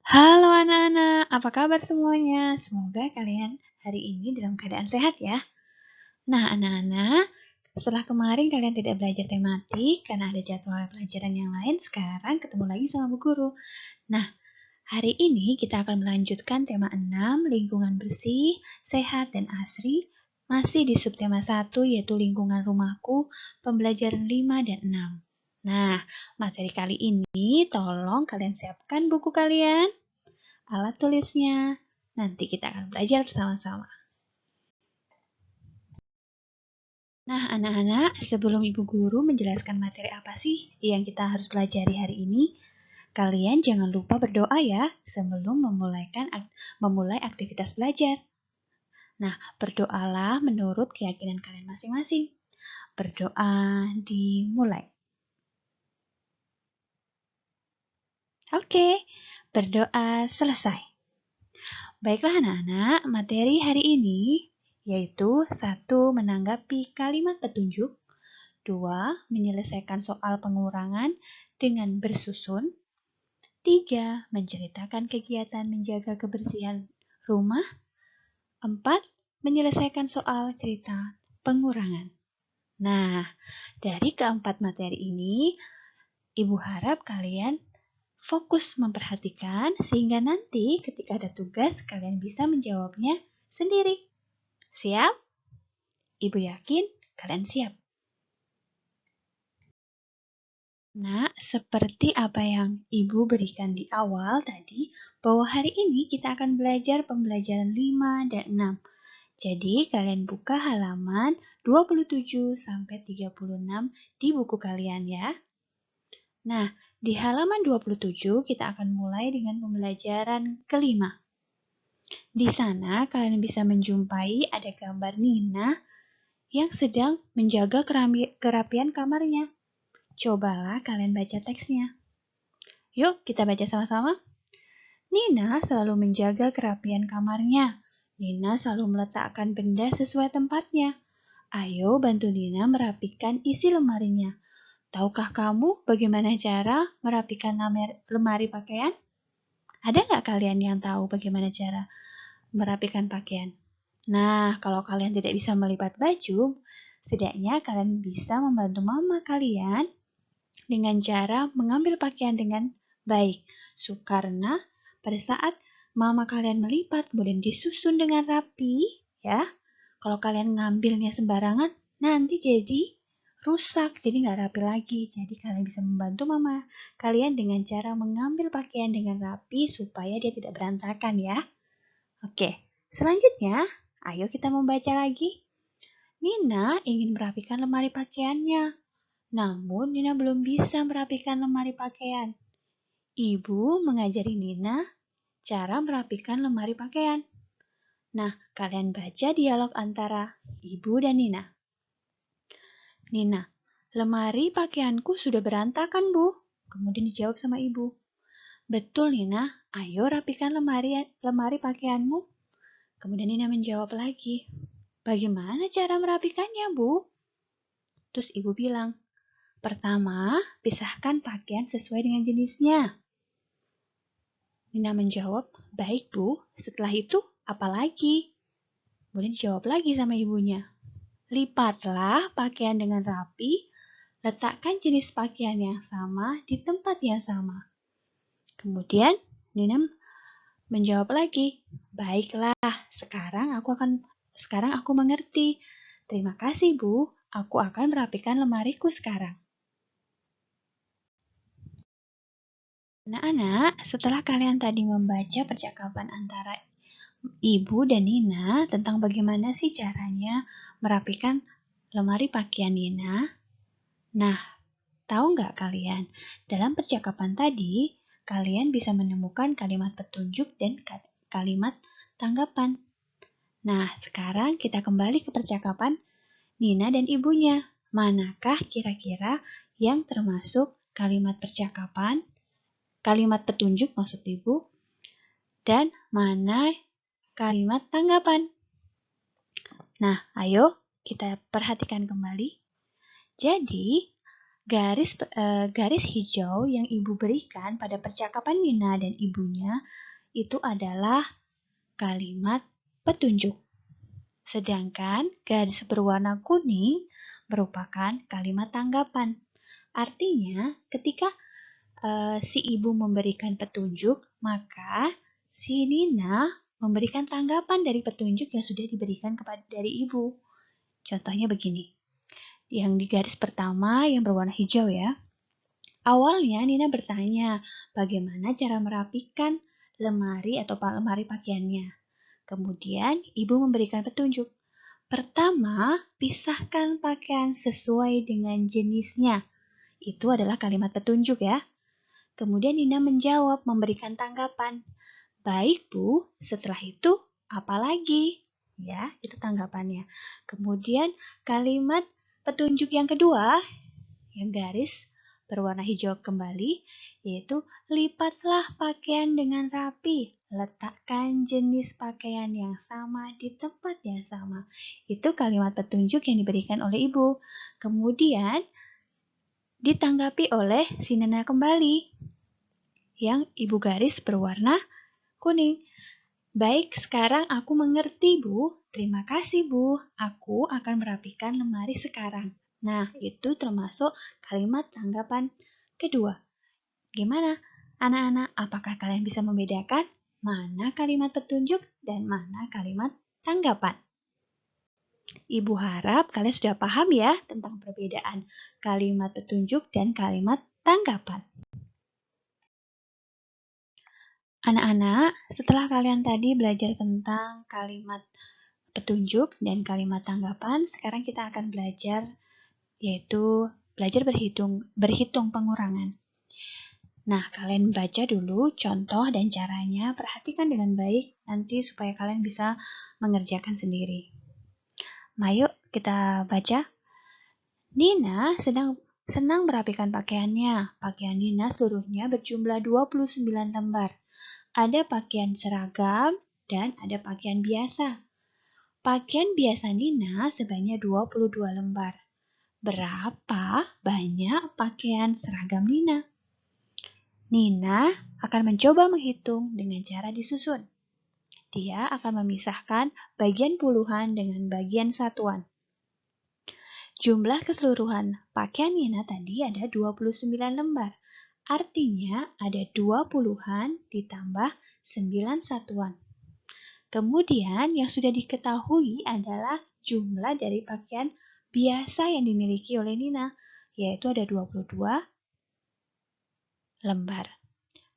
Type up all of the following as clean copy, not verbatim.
Halo anak-anak, apa kabar semuanya? Semoga kalian hari ini dalam keadaan sehat ya. Nah anak-anak, setelah kemarin kalian tidak belajar tematik karena ada jadwal pelajaran yang lain, sekarang ketemu lagi sama Bu Guru. Nah, hari ini kita akan melanjutkan tema 6, lingkungan bersih, sehat, dan asri. Masih di subtema 1 yaitu lingkungan rumahku, pembelajaran 5 dan 6. Nah, materi kali ini tolong kalian siapkan buku kalian, alat tulisnya. Nanti kita akan belajar bersama-sama. Nah, anak-anak, sebelum Ibu Guru menjelaskan materi apa sih yang kita harus pelajari hari ini, kalian jangan lupa berdoa ya sebelum memulai aktivitas belajar. Nah, berdoalah menurut keyakinan kalian masing-masing. Berdoa dimulai. Oke, berdoa selesai. Baiklah anak-anak, materi hari ini yaitu 1. Menanggapi kalimat petunjuk, 2. Menyelesaikan soal pengurangan dengan bersusun, 3. Menceritakan kegiatan menjaga kebersihan rumah, 4. Menyelesaikan soal cerita pengurangan. Nah, dari keempat materi ini, Ibu harap kalian fokus memperhatikan sehingga nanti ketika ada tugas kalian bisa menjawabnya sendiri. Siap? Ibu yakin kalian siap. Nah, seperti apa yang Ibu berikan di awal tadi, bahwa hari ini kita akan belajar pembelajaran 5 dan 6. Jadi, kalian buka halaman 27 sampai 36 di buku kalian ya. Nah, di halaman 27 kita akan mulai dengan pembelajaran kelima. Di sana kalian bisa menjumpai ada gambar Nina yang sedang menjaga kerapian kamarnya. Cobalah kalian baca teksnya. Yuk kita baca sama-sama. Nina selalu menjaga kerapian kamarnya. Nina selalu meletakkan benda sesuai tempatnya. Ayo bantu Nina merapikan isi lemarinya. Tahukah kamu bagaimana cara merapikan lemari pakaian? Ada nggak kalian yang tahu bagaimana cara merapikan pakaian? Nah, kalau kalian tidak bisa melipat baju, setidaknya kalian bisa membantu mama kalian dengan cara mengambil pakaian dengan baik. Karena pada saat mama kalian melipat kemudian disusun dengan rapi, ya. Kalau kalian ngambilnya sembarangan, nanti jadi rusak, jadi nggak rapi lagi. Jadi kalian bisa membantu mama kalian dengan cara mengambil pakaian dengan rapi supaya dia tidak berantakan ya. Oke, selanjutnya ayo kita membaca lagi. Nina ingin merapikan lemari pakaiannya. Namun Nina belum bisa merapikan lemari pakaian. Ibu mengajari Nina cara merapikan lemari pakaian. Nah, kalian baca dialog antara Ibu dan Nina. Nina, lemari pakaianku sudah berantakan, Bu. Kemudian dijawab sama Ibu. Betul, Nina. Ayo rapikan lemari pakaianmu. Kemudian Nina menjawab lagi. Bagaimana cara merapikannya, Bu? Terus Ibu bilang, pertama, pisahkan pakaian sesuai dengan jenisnya. Nina menjawab, baik Bu, setelah itu apa lagi? Kemudian dijawab lagi sama ibunya. Lipatlah pakaian dengan rapi, letakkan jenis pakaian yang sama di tempat yang sama. Kemudian Nina menjawab lagi, baiklah, sekarang aku mengerti. Terima kasih Bu, aku akan merapikan lemariku sekarang. Anak-anak, setelah kalian tadi membaca percakapan antara Ibu dan Nina tentang bagaimana sih caranya merapikan lemari pakaian Nina. Nah, tahu nggak kalian, dalam percakapan tadi, kalian bisa menemukan kalimat petunjuk dan kalimat tanggapan. Nah, sekarang kita kembali ke percakapan Nina dan ibunya. Manakah kira-kira yang termasuk kalimat percakapan, kalimat petunjuk maksud ibu, dan mana kalimat tanggapan? Nah, ayo kita perhatikan kembali. Jadi, Garis hijau yang Ibu berikan pada percakapan Nina dan ibunya itu adalah kalimat petunjuk. Sedangkan garis berwarna kuning merupakan kalimat tanggapan. Artinya, ketika si ibu memberikan petunjuk, maka si Nina memberikan tanggapan dari petunjuk yang sudah diberikan dari ibu. Contohnya begini. Yang di garis pertama yang berwarna hijau ya. Awalnya Nina bertanya bagaimana cara merapikan lemari atau lemari pakaiannya. Kemudian ibu memberikan petunjuk. Pertama, pisahkan pakaian sesuai dengan jenisnya. Itu adalah kalimat petunjuk ya. Kemudian Nina menjawab memberikan tanggapan. Baik Bu, setelah itu apa lagi? Ya, itu tanggapannya. Kemudian kalimat petunjuk yang kedua, yang garis berwarna hijau kembali, yaitu lipatlah pakaian dengan rapi. Letakkan jenis pakaian yang sama di tempat yang sama. Itu kalimat petunjuk yang diberikan oleh ibu. Kemudian ditanggapi oleh si Nina kembali yang ibu garis berwarna kuning. Baik, sekarang aku mengerti, Bu. Terima kasih, Bu. Aku akan merapikan lemari sekarang. Nah, itu termasuk kalimat tanggapan kedua. Gimana? Anak-anak, apakah kalian bisa membedakan mana kalimat petunjuk dan mana kalimat tanggapan? Ibu harap kalian sudah paham ya tentang perbedaan kalimat petunjuk dan kalimat tanggapan. Anak-anak, setelah kalian tadi belajar tentang kalimat petunjuk dan kalimat tanggapan, sekarang kita akan belajar yaitu belajar berhitung pengurangan. Nah, kalian baca dulu contoh dan caranya, perhatikan dengan baik nanti supaya kalian bisa mengerjakan sendiri. Yuk kita baca. Nina senang merapikan pakaiannya. Pakaian Nina seluruhnya berjumlah 29 lembar. Ada pakaian seragam dan ada pakaian biasa. Pakaian biasa Nina sebanyak 22 lembar. Berapa banyak pakaian seragam Nina? Nina akan mencoba menghitung dengan cara disusun. Dia akan memisahkan bagian puluhan dengan bagian satuan. Jumlah keseluruhan pakaian Nina tadi ada 29 lembar. Artinya ada 2 puluhan ditambah 9 satuan. Kemudian yang sudah diketahui adalah jumlah dari pakaian biasa yang dimiliki oleh Nina, yaitu ada 22 lembar.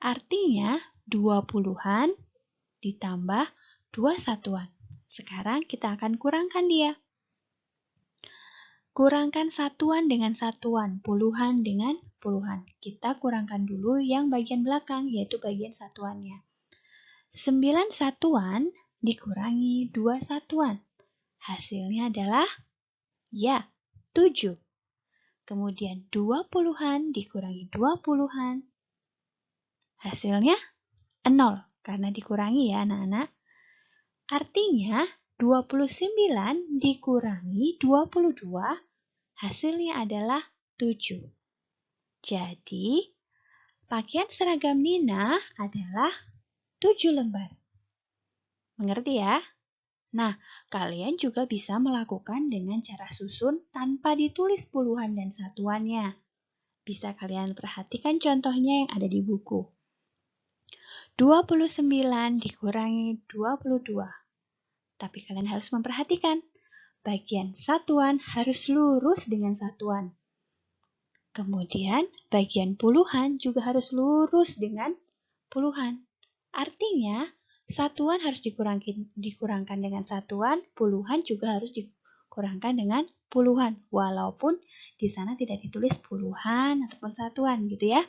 Artinya 2 puluhan ditambah 2 satuan. Sekarang kita akan kurangkan dia. Kurangkan satuan dengan satuan, puluhan dengan puluhan. Kita kurangkan dulu yang bagian belakang, yaitu bagian satuannya. 9 satuan dikurangi 2 satuan. Hasilnya adalah, 7. Kemudian 2 puluhan dikurangi 2 puluhan. Hasilnya 0, karena dikurangi ya anak-anak. Artinya 29 dikurangi 22, hasilnya adalah 7. Jadi, pakaian seragam Nina adalah 7 lembar. Mengerti ya? Nah, kalian juga bisa melakukan dengan cara susun tanpa ditulis puluhan dan satuannya. Bisa kalian perhatikan contohnya yang ada di buku. 29 dikurangi 22. Tapi kalian harus memperhatikan, bagian satuan harus lurus dengan satuan. Kemudian, bagian puluhan juga harus lurus dengan puluhan. Artinya, satuan harus dikurangkan dengan satuan, puluhan juga harus dikurangkan dengan puluhan. Walaupun di sana tidak ditulis puluhan ataupun satuan gitu ya.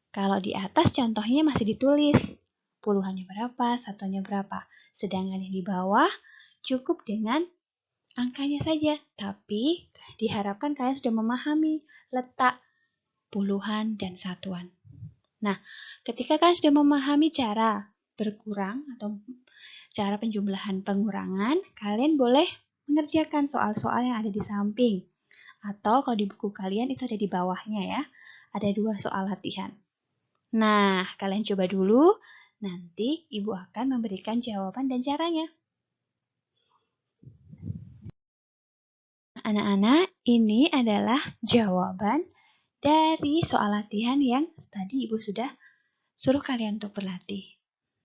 Kalau di atas contohnya masih ditulis puluhannya berapa, satuannya berapa. Sedangkan yang di bawah cukup dengan angkanya saja. Tapi diharapkan kalian sudah memahami letak puluhan dan satuan. Nah, ketika kalian sudah memahami cara berkurang atau cara penjumlahan pengurangan, kalian boleh mengerjakan soal-soal yang ada di samping. Atau kalau di buku kalian itu ada di bawahnya ya. Ada 2 soal latihan. Nah, kalian coba dulu. Nanti Ibu akan memberikan jawaban dan caranya. Anak-anak, ini adalah jawaban dari soal latihan yang tadi Ibu sudah suruh kalian untuk berlatih.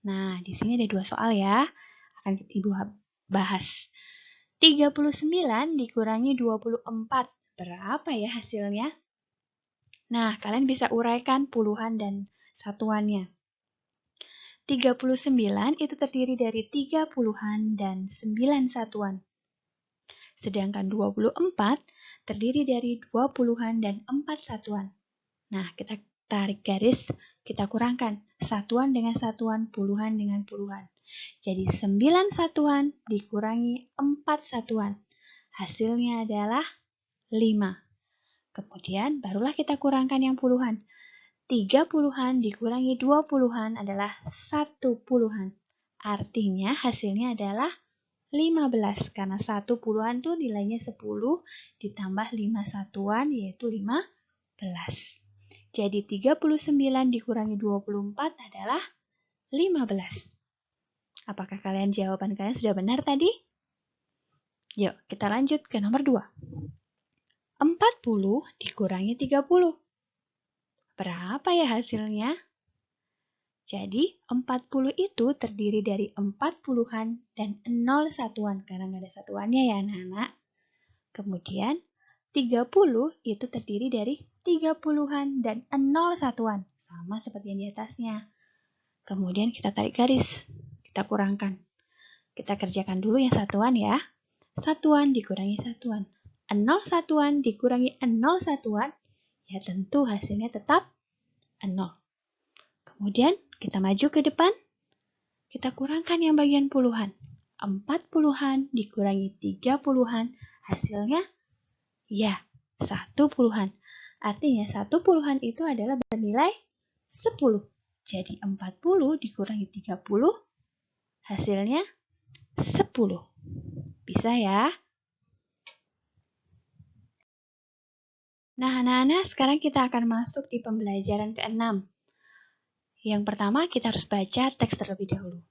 Nah, di sini ada 2 soal ya. Akan Ibu bahas. 39 dikurangi 24. Berapa ya hasilnya? Nah, kalian bisa uraikan puluhan dan satuannya. 39 itu terdiri dari 3 puluhan dan 9 satuan. Sedangkan 24 terdiri dari 2 puluhan dan 4 satuan. Nah, kita tarik garis, kita kurangkan satuan dengan satuan, puluhan dengan puluhan. Jadi 9 satuan dikurangi 4 satuan. Hasilnya adalah 5. Kemudian barulah kita kurangkan yang puluhan. 3 puluhan dikurangi 2 puluhan adalah 1 puluhan. Artinya hasilnya adalah 15, karena 1 puluhan tuh nilainya 10 ditambah 5 satuan yaitu 15. Jadi 39 dikurangi 24 adalah 15. Apakah jawaban kalian sudah benar tadi? Yuk, kita lanjut ke nomor 2. 40 dikurangi 30. Berapa ya hasilnya? Jadi 40 itu terdiri dari 4 puluhan dan 0 satuan, karena nggak ada satuannya ya anak-anak. Kemudian 30 itu terdiri dari 3 puluhan dan 0 satuan, sama seperti yang di atasnya. Kemudian kita tarik garis, kita kurangkan. Kita kerjakan dulu yang satuan ya. Satuan dikurangi satuan. 0 satuan dikurangi 0 satuan, ya tentu hasilnya tetap 0. Kemudian kita maju ke depan, kita kurangkan yang bagian puluhan. 4 puluhan dikurangi 3 puluhan, hasilnya ya 1 puluhan. Artinya 1 puluhan itu adalah bernilai 10. Jadi 40 dikurangi 30, hasilnya 10. Bisa ya? Nah, anak-anak, sekarang kita akan masuk di pembelajaran ke-6. Yang pertama, kita harus baca teks terlebih dahulu.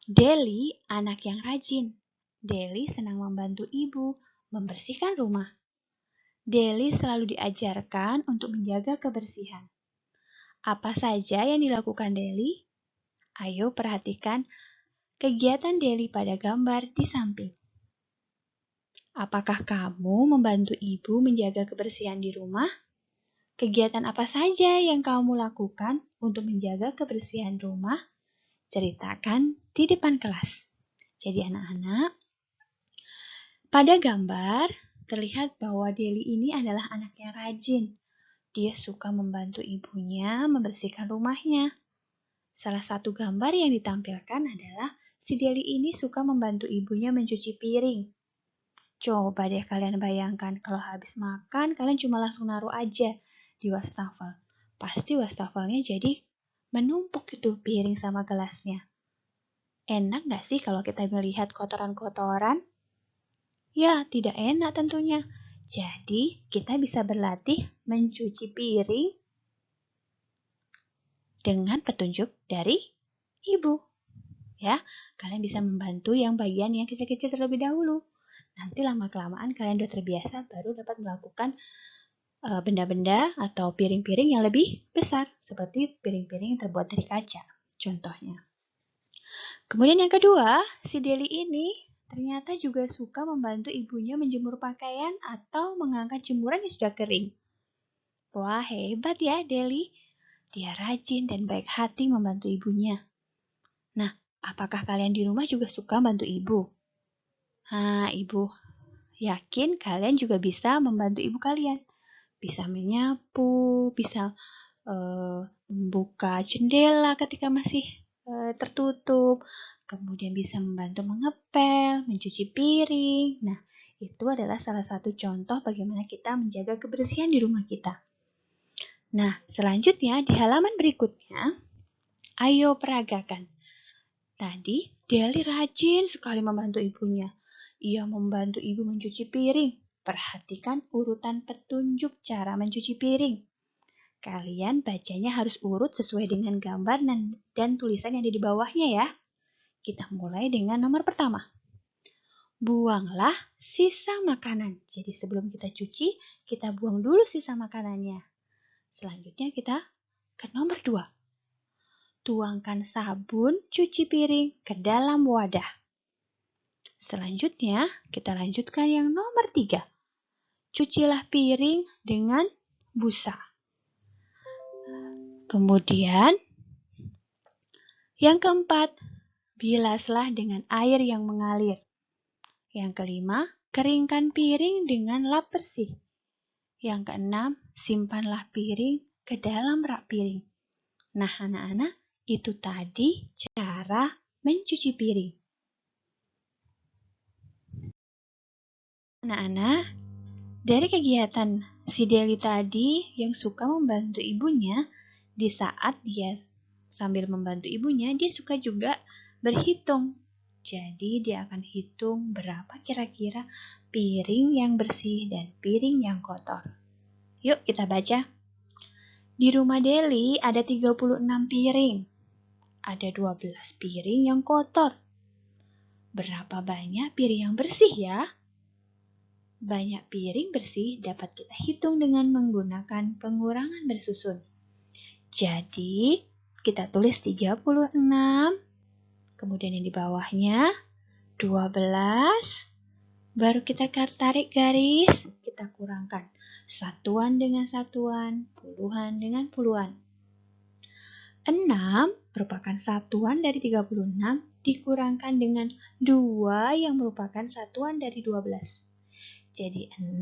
Deli, anak yang rajin. Deli senang membantu ibu membersihkan rumah. Deli selalu diajarkan untuk menjaga kebersihan. Apa saja yang dilakukan Deli? Ayo perhatikan kegiatan Deli pada gambar di samping. Apakah kamu membantu ibu menjaga kebersihan di rumah? Kegiatan apa saja yang kamu lakukan untuk menjaga kebersihan rumah? Ceritakan di depan kelas. Jadi anak-anak, pada gambar terlihat bahwa Deli ini adalah anak yang rajin. Dia suka membantu ibunya membersihkan rumahnya. Salah satu gambar yang ditampilkan adalah si Deli ini suka membantu ibunya mencuci piring. Coba deh kalian bayangkan kalau habis makan kalian cuma langsung naruh aja di wastafel. Pasti wastafelnya jadi menumpuk itu piring sama gelasnya. Enak nggak sih kalau kita melihat kotoran-kotoran? Ya, tidak enak tentunya. Jadi, kita bisa berlatih mencuci piring dengan petunjuk dari ibu. Ya, kalian bisa membantu yang bagian yang kecil-kecil terlebih dahulu. Nanti lama-kelamaan kalian udah terbiasa baru dapat melakukan benda-benda atau piring-piring yang lebih besar, seperti piring-piring yang terbuat dari kaca, contohnya. Kemudian yang kedua, si Deli ini ternyata juga suka membantu ibunya menjemur pakaian atau mengangkat jemuran yang sudah kering. Wah, hebat ya Deli. Dia rajin dan baik hati membantu ibunya. Nah, apakah kalian di rumah juga suka bantu ibu? Nah, ibu yakin kalian juga bisa membantu ibu kalian. Bisa menyapu, bisa membuka jendela ketika masih tertutup, kemudian bisa membantu mengepel, mencuci piring. Nah, itu adalah salah satu contoh bagaimana kita menjaga kebersihan di rumah kita. Nah, selanjutnya di halaman berikutnya, ayo peragakan. Tadi, Deli rajin sekali membantu ibunya. Ia membantu ibu mencuci piring. Perhatikan urutan petunjuk cara mencuci piring. Kalian bacanya harus urut sesuai dengan gambar dan tulisan yang ada di bawahnya ya. Kita mulai dengan nomor pertama. Buanglah sisa makanan. Jadi sebelum kita cuci, kita buang dulu sisa makanannya. Selanjutnya kita ke nomor 2. Tuangkan sabun cuci piring ke dalam wadah. Selanjutnya, kita lanjutkan yang nomor 3. Cucilah piring dengan busa. Kemudian, yang keempat, bilaslah dengan air yang mengalir. Yang kelima, keringkan piring dengan lap bersih. Yang keenam, simpanlah piring ke dalam rak piring. Nah, anak-anak, itu tadi cara mencuci piring. Anak-anak, dari kegiatan si Deli tadi yang suka membantu ibunya, di saat dia sambil membantu ibunya, dia suka juga berhitung. Jadi dia akan hitung berapa kira-kira piring yang bersih dan piring yang kotor. Yuk kita baca. Di rumah Deli ada 36 piring. Ada 12 piring yang kotor. Berapa banyak piring yang bersih ya? Banyak piring bersih dapat kita hitung dengan menggunakan pengurangan bersusun. Jadi, kita tulis 36, kemudian yang di bawahnya 12, baru kita tarik garis, kita kurangkan. Satuan dengan satuan, puluhan dengan puluhan. 6 merupakan satuan dari 36 dikurangkan dengan 2 yang merupakan satuan dari 12. Jadi 6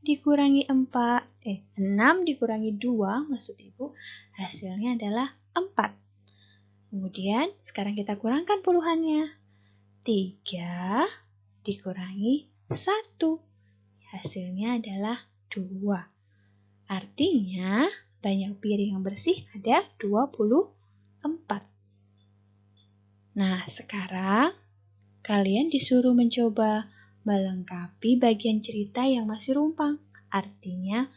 dikurangi 6 dikurangi 2 maksud Ibu hasilnya adalah 4. Kemudian sekarang kita kurangkan puluhannya. 3 dikurangi 1. Hasilnya adalah 2. Artinya banyak piring yang bersih ada 24. Nah, sekarang kalian disuruh mencoba melengkapi bagian cerita yang masih rumpang. Artinya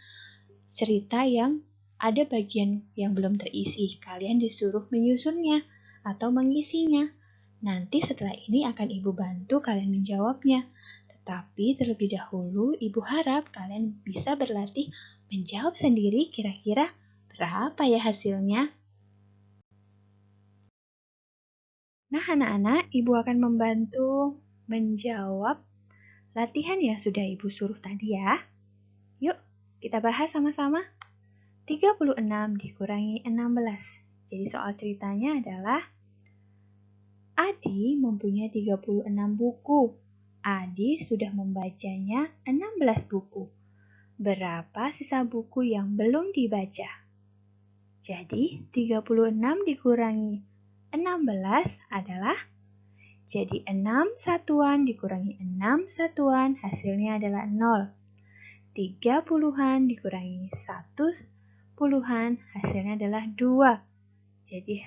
cerita yang ada bagian yang belum terisi. Kalian disuruh menyusunnya atau mengisinya. Nanti setelah ini akan Ibu bantu kalian menjawabnya. Tetapi terlebih dahulu Ibu harap kalian bisa berlatih menjawab sendiri kira-kira berapa ya hasilnya. Nah anak-anak, Ibu akan membantu menjawab latihan yang sudah Ibu suruh tadi ya. Yuk, kita bahas sama-sama. 36 dikurangi 16. Jadi soal ceritanya adalah Adi mempunyai 36 buku. Adi sudah membacanya 16 buku. Berapa sisa buku yang belum dibaca? Jadi 36 dikurangi 16 adalah jadi 6 satuan dikurangi 6 satuan hasilnya adalah 0. 3 puluhan dikurangi 1 puluhan hasilnya adalah 2. Jadi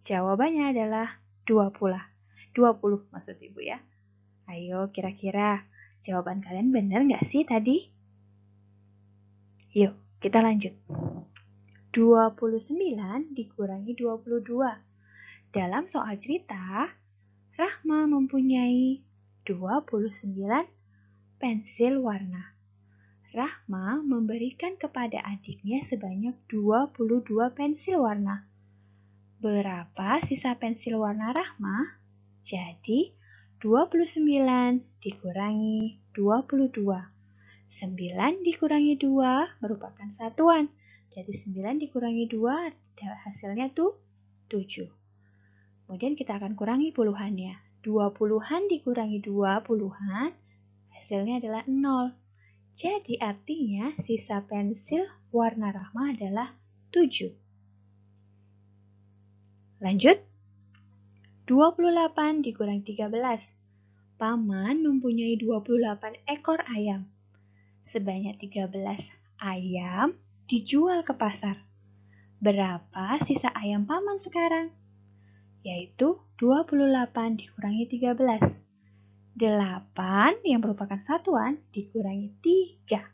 jawabannya adalah 20 maksud Ibu ya. Ayo kira-kira jawaban kalian benar nggak sih tadi? Yuk kita lanjut. 29 dikurangi 22. Dalam soal cerita, Rahma mempunyai 29 pensil warna. Rahma memberikan kepada adiknya sebanyak 22 pensil warna. Berapa sisa pensil warna Rahma? Jadi, 29 dikurangi 22. 9 dikurangi 2 merupakan satuan. Jadi 9 dikurangi 2 hasilnya tuh 7. Kemudian kita akan kurangi puluhannya. 2 puluhan dikurangi 2 puluhan hasilnya adalah 0. Jadi artinya sisa pensil warna Rahma adalah 7. Lanjut. 28 dikurangi 13. Paman mempunyai 28 ekor ayam. Sebanyak 13 ayam dijual ke pasar. Berapa sisa ayam paman sekarang? Yaitu 28 dikurangi 13. 8 yang merupakan satuan dikurangi 3.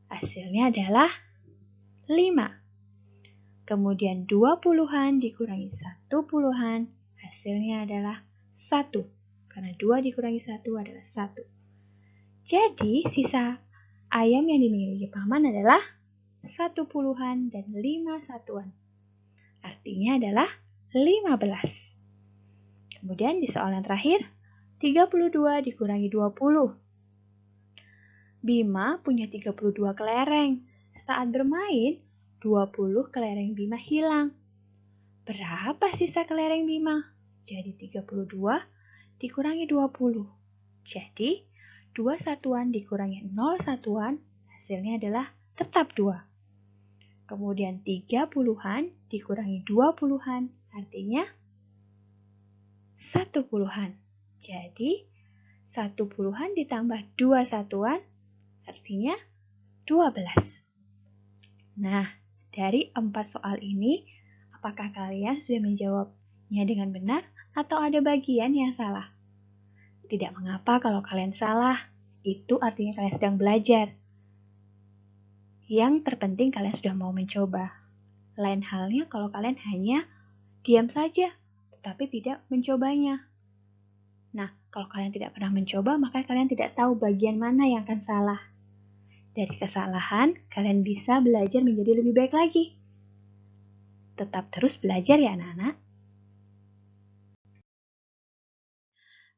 Hasilnya adalah 5. Kemudian 20-an dikurangi 1/10-an, hasilnya adalah 1. Karena 2 dikurangi 1 adalah 1. Jadi, sisa ayam yang dimiliki Paman adalah 1/10-an dan 5 satuan. Artinya adalah 15. Kemudian di soal yang terakhir, 32 dikurangi 20. Bima punya 32 kelereng. Saat bermain, 20 kelereng Bima hilang. Berapa sisa kelereng Bima? Jadi 32 dikurangi 20. Jadi 2 satuan dikurangi 0 satuan, hasilnya adalah tetap 2. Kemudian 30-an dikurangi 20-an, artinya 1/10-an. Jadi 1/10-an ditambah 2 satuan, artinya 12. Nah, dari 4 soal ini, apakah kalian sudah menjawabnya dengan benar atau ada bagian yang salah? Tidak mengapa kalau kalian salah, itu artinya kalian sedang belajar. Yang terpenting kalian sudah mau mencoba. Lain halnya kalau kalian hanya diam saja, tetapi tidak mencobanya. Nah, kalau kalian tidak pernah mencoba, maka kalian tidak tahu bagian mana yang akan salah. Dari kesalahan, kalian bisa belajar menjadi lebih baik lagi. Tetap terus belajar ya anak-anak.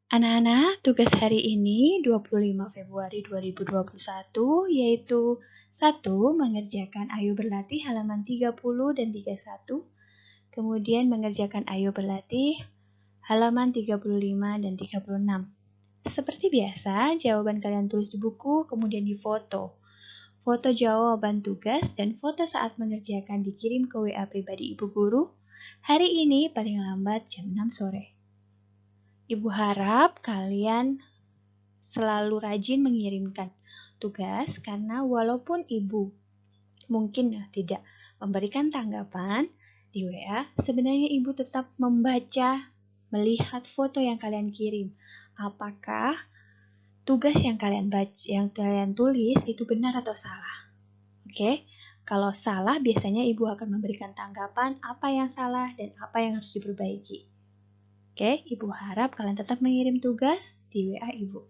Anak-anak, tugas hari ini 25 Februari 2021 yaitu 1. Mengerjakan Ayo Berlatih halaman 30 dan 31. Kemudian mengerjakan Ayo Berlatih halaman 35 dan 36. Seperti biasa, jawaban kalian tulis di buku, kemudian difoto. Foto jawaban tugas dan foto saat mengerjakan dikirim ke WA pribadi Ibu Guru. Hari ini paling lambat jam 6 sore. Ibu harap kalian selalu rajin mengirimkan tugas karena walaupun Ibu mungkin tidak memberikan tanggapan di WA, sebenarnya Ibu tetap membaca, melihat foto yang kalian kirim. Apakah tugas yang kalian tulis itu benar atau salah? Oke? Kalau salah, biasanya Ibu akan memberikan tanggapan apa yang salah dan apa yang harus diperbaiki. Oke, Ibu harap kalian tetap mengirim tugas di WA Ibu.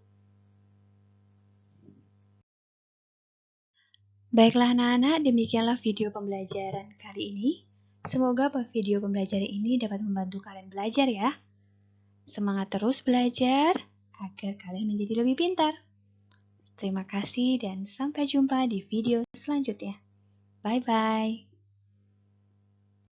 Baiklah anak-anak, demikianlah video pembelajaran kali ini. Semoga video pembelajaran ini dapat membantu kalian belajar ya. Semangat terus belajar agar kalian menjadi lebih pintar. Terima kasih dan sampai jumpa di video selanjutnya. Bye-bye.